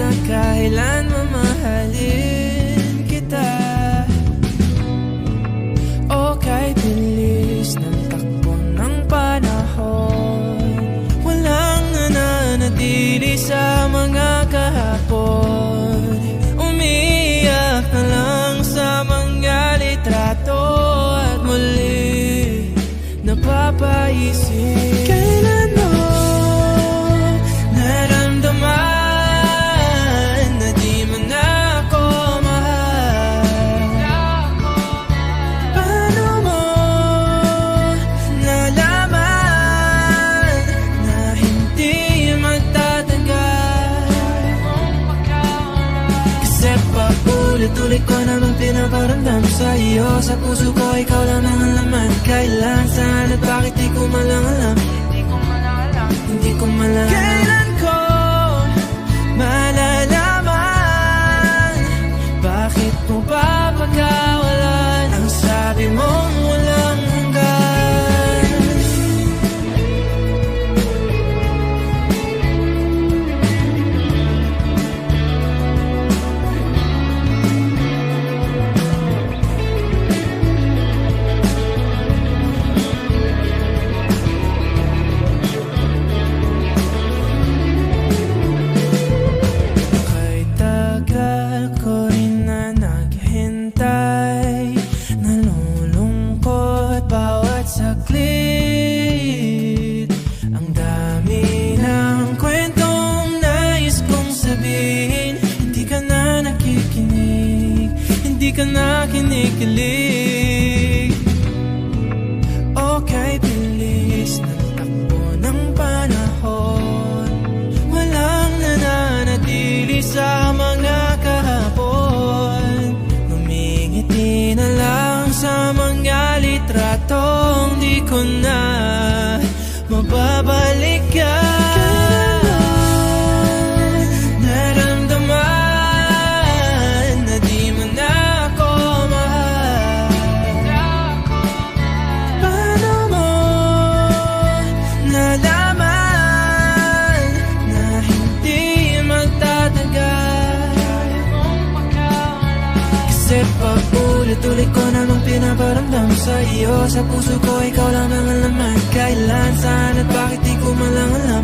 na kailan mamahalin kita. O kahit bilis ng takbo ng panahon, walang nananatili sa mga kahapon. Umiiyak na lang sa mga litrato at muli napapaisip, kailan mo naramdaman na di mo na ako mahal? Paano mo nalaman na hindi magtatagal? Kasi paulit-ulit ko naman pinaparamdam sa iyo. Sa puso ko ikaw lang ang laman. Kailan, saan at bakit di ko malang alam. Hindi ko malang kailan ko malalaman? Bakit mo ba pagkawalan ang sabi mong walang hanggan? Hindi ka na kinikilig. Okay, bilis ng takbo ng panahon, walang nananatili sa mga kahapon. Ngumingiti na lang sa mga litratong di ko na mababalikan. Kasi paulit-ulit ko namang pinaparamdam sa iyo. Sa puso ko ikaw lang ang laman. Kailan, saan at bakit di ko malang alam.